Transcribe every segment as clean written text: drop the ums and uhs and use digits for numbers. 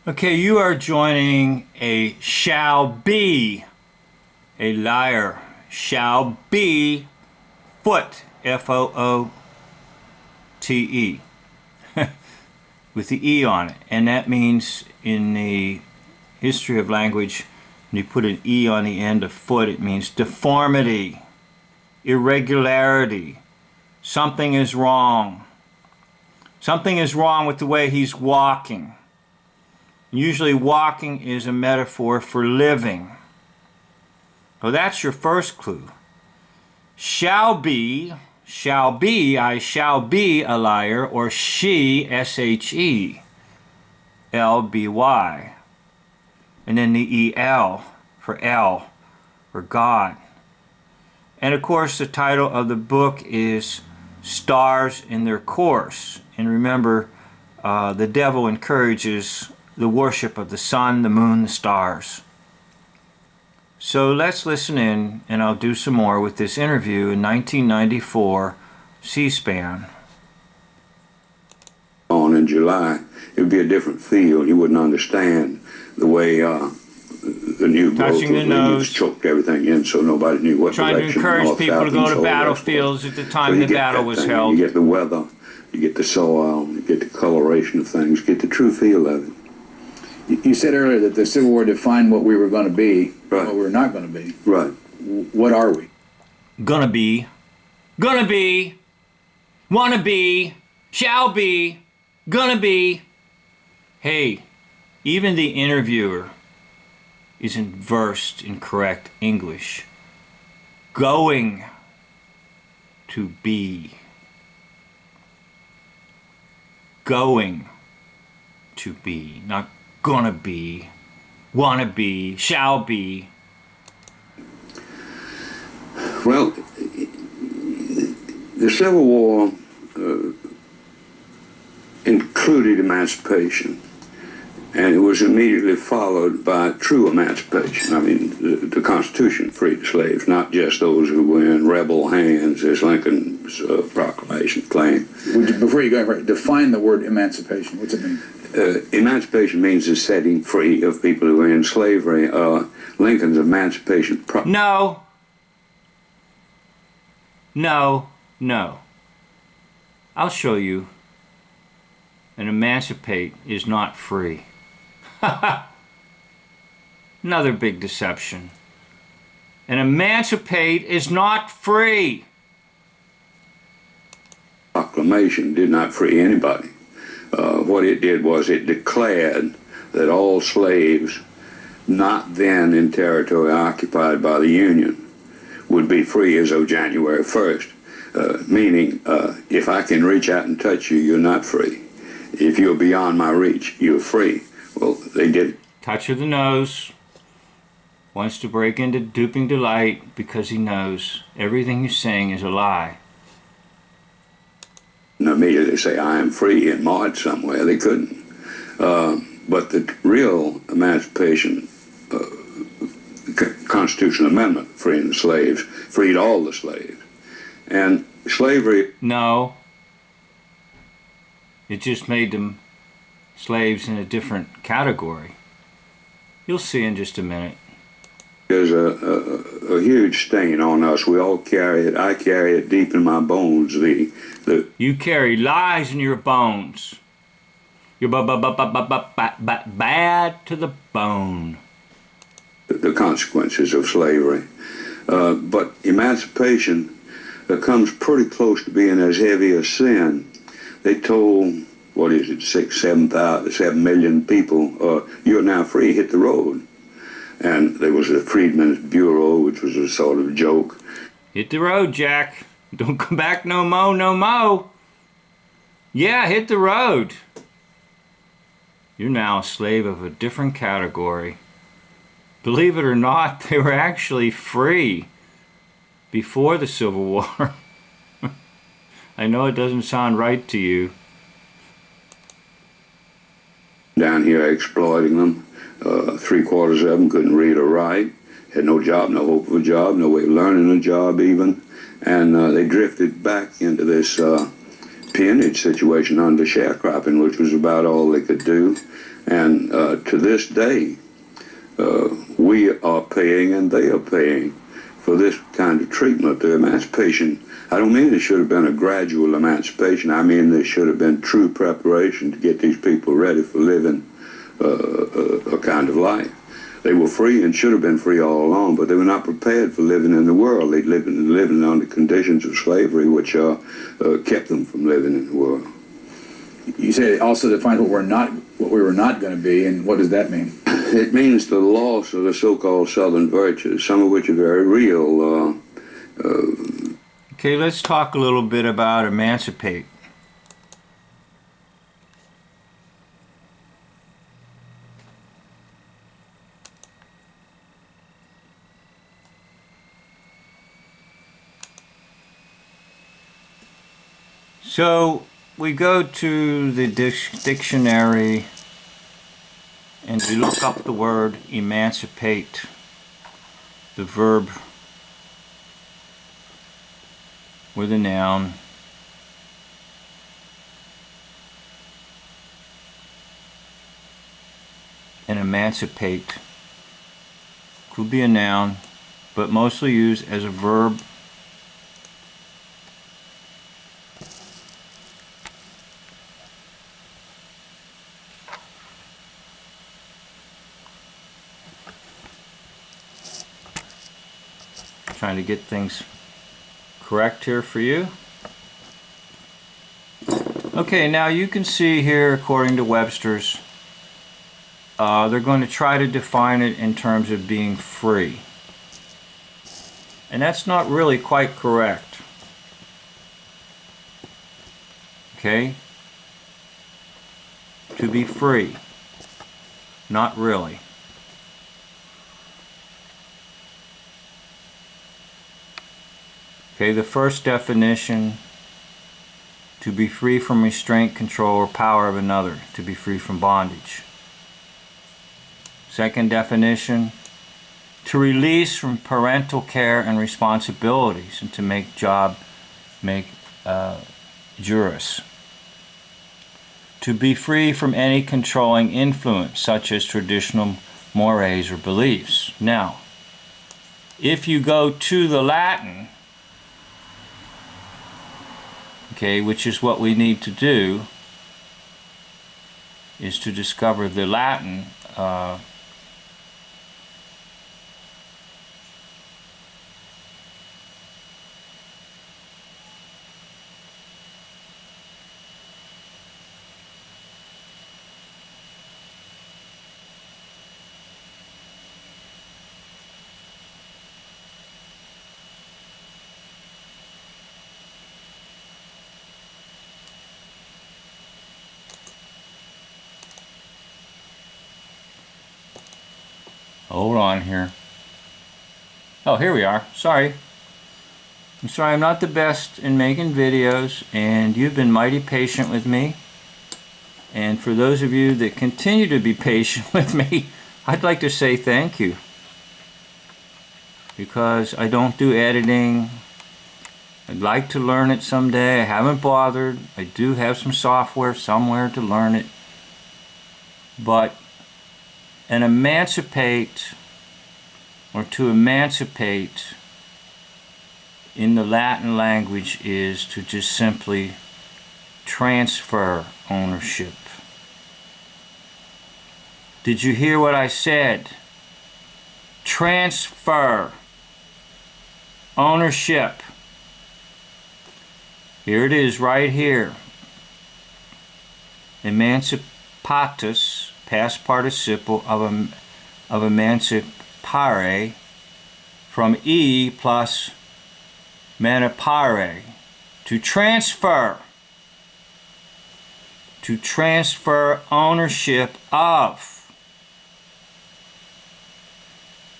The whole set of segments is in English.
Okay, you are joining a shall be a liar. Shall be Foote, Foote, with the E on it. And that means in the history of language, when you put an E on the end of foot, it means deformity, irregularity. Something is wrong. Something is wrong with the way he's walking. Usually walking is a metaphor for living. So that's your first clue. Shall be, I shall be a liar, or she, S-H-E-L-B-Y. And then the E-L for L, for God. And of course the title of the book is Stars in Their Course. And remember, the devil encourages the worship of the sun, the moon, the stars. So let's listen in, and I'll do some more with this interview in 1994, C-SPAN. On in July, it would be a different feel. You wouldn't understand the way the new growth was choked everything in, so nobody knew what direction. Trying to encourage people to go to battlefields at the time the battle was held. You get the weather, you get the soil, you get the coloration of things, you get the true feel of it. You said earlier that the Civil War defined what we were going to be, right, what we were not going to be. Right. What are we? Gonna be, wanna be, shall be, gonna be. Hey, even the interviewer isn't versed in correct English. Going to be. Going to be, not gonna be, wanna be, shall be. Well, the Civil War included emancipation, and it was immediately followed by true emancipation. I mean, the Constitution freed slaves, not just those who were in rebel hands, as Lincoln's proclamation claimed. Would you, before you go, define the word emancipation? What's it mean? Emancipation means the setting free of people who were in slavery. Lincoln's emancipation... No. I'll show you. An emancipate is not free. Another big deception. An emancipate is not free. Proclamation did not free anybody. What it did was it declared that all slaves not then in territory occupied by the Union would be free as of January 1st, meaning if I can reach out and touch you, you're not free. If you're beyond my reach, you're free. Well, they did. Touch of the nose. Wants to break into duping delight because he knows everything he's saying is a lie. And immediately say, I am free in March somewhere. They couldn't. But the real emancipation, Constitutional Amendment, freeing the slaves, freed all the slaves. And slavery... No. It just made them slaves in a different category. You'll see in just a minute. There's a huge stain on us. We all carry it. I carry it deep in my bones. You carry lies in your bones. You're bad to the bone. The consequences of slavery. But emancipation comes pretty close to being as heavy as sin. They told, 7 million people, you're now free, hit the road. And there was a Freedmen's Bureau, which was a sort of joke. Hit the road, Jack. Don't come back no mo. Yeah, hit the road. You're now a slave of a different category. Believe it or not, they were actually free before the Civil War. I know it doesn't sound right to you. Down here exploiting them. 3/4 of them couldn't read or write, had no job, no hope of a job, no way of learning a job even. And they drifted back into this peonage situation under sharecropping, which was about all they could do. And to this day, we are paying and they are paying for this kind of treatment. The emancipation, I don't mean it should have been a gradual emancipation. I mean there should have been true preparation to get these people ready for living a kind of life. They were free and should have been free all along, but they were not prepared for living in the world. They living under conditions of slavery which kept them from living in the world. You say it also defines what we were not going to be, and what does that mean? It means the loss of the so-called Southern virtues, some of which are very real. Okay, let's talk a little bit about emancipate. So we go to the dictionary and we look up the word emancipate, the verb with a noun. And emancipate could be a noun, but mostly used as a verb. Trying to get things correct here for you. Okay, now you can see here, according to Webster's, they're going to try to define it in terms of being free. And that's not really quite correct. Okay? To be free. Not really. Okay, the first definition, to be free from restraint, control, or power of another, to be free from bondage. Second definition, to release from parental care and responsibilities and to make juris. To be free from any controlling influence, such as traditional mores or beliefs. Now, if you go to the Latin, okay, which is what we need to do, is to discover the Latin hold on here. Oh, here we are. Sorry. I'm sorry, I'm not the best in making videos, and you've been mighty patient with me. And for those of you that continue to be patient with me, I'd like to say thank you. Because I don't do editing. I'd like to learn it someday. I haven't bothered. I do have some software somewhere to learn it. But and emancipate, or to emancipate in the Latin language, is to just simply transfer ownership. Did you hear what I said? Transfer ownership. Here it is right here. Emancipatus, past participle of emancipare, from e plus manipare, to transfer ownership of.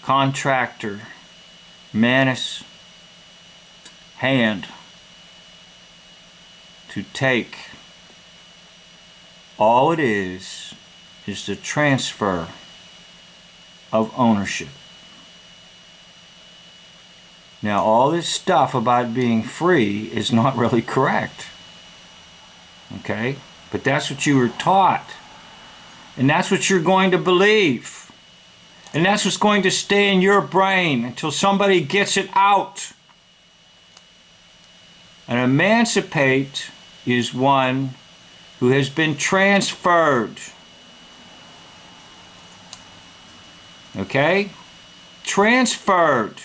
Contractor, manus, hand, to take. All it is the transfer of ownership. Now, all this stuff about being free is not really correct. Okay? But that's what you were taught. And that's what you're going to believe. And that's what's going to stay in your brain until somebody gets it out. An emancipate is one who has been transferred. Okay? Transferred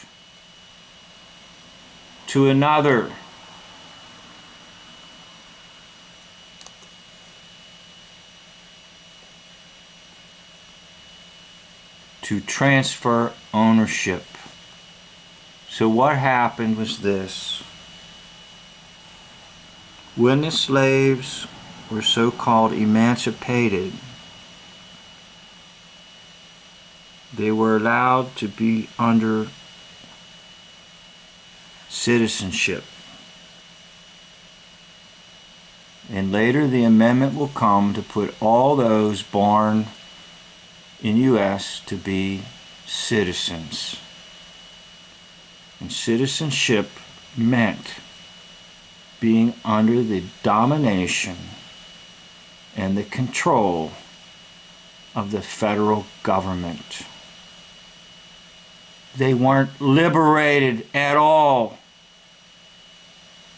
to another. To transfer ownership. So what happened was this. When the slaves were so-called emancipated, they were allowed to be under citizenship. And later the amendment will come to put all those born in U.S. to be citizens. And citizenship meant being under the domination and the control of the federal government. They weren't liberated at all.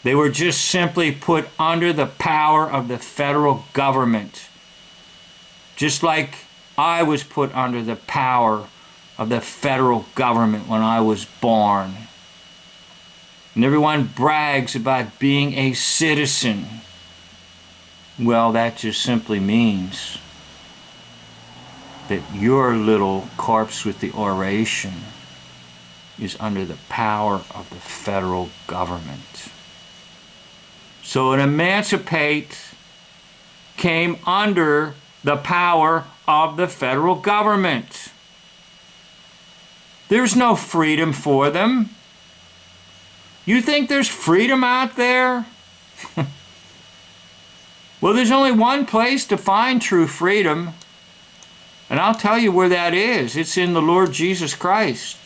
They were just simply put under the power of the federal government. Just like I was put under the power of the federal government when I was born. And everyone brags about being a citizen. Well, that just simply means that your little corpse with the oration is under the power of the federal government. So an emancipate came under the power of the federal government. There's no freedom for them. You think there's freedom out there? Well, there's only one place to find true freedom, and I'll tell you where that is. It's in the Lord Jesus Christ.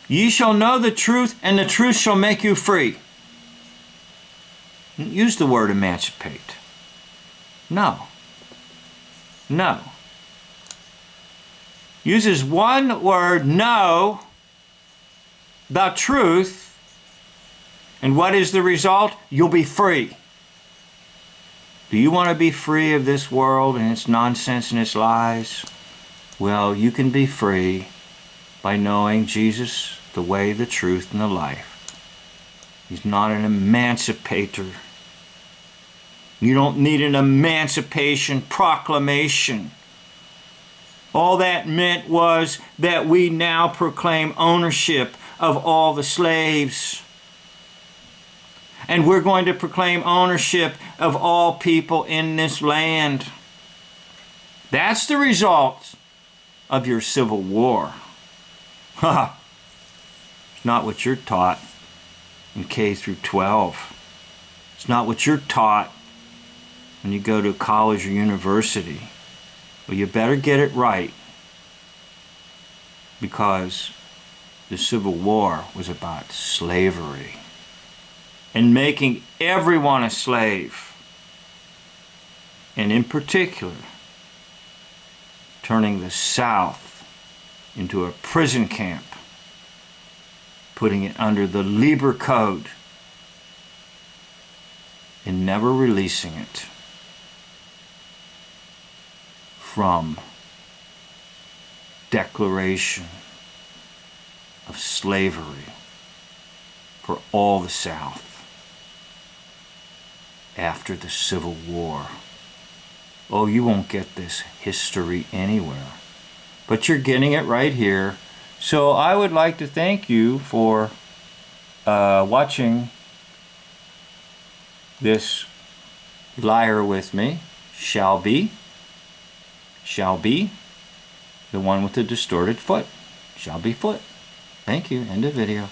Ye shall know the truth, and the truth shall make you free. Use the word emancipate. No. No. Uses one word, know the truth, and what is the result? You'll be free. Do you want to be free of this world and its nonsense and its lies? Well, you can be free by knowing Jesus, the way, the truth, and the life. He's not an emancipator. You don't need an emancipation proclamation. All that meant was that we now proclaim ownership of all the slaves. And we're going to proclaim ownership of all people in this land. That's the result of your civil war. It's not what you're taught in K through 12. It's not what you're taught when you go to college or university. Well, you better get it right, because the Civil War was about slavery and making everyone a slave, and in particular turning the South into a prison camp, putting it under the Lieber Code and never releasing it from declaration of slavery for all the South after the Civil War. Oh, you won't get this history anywhere, but you're getting it right here. So I would like to thank you for watching this liar with me, Shelby, the one with the distorted foot, Shelby Foote. Thank you. End of video.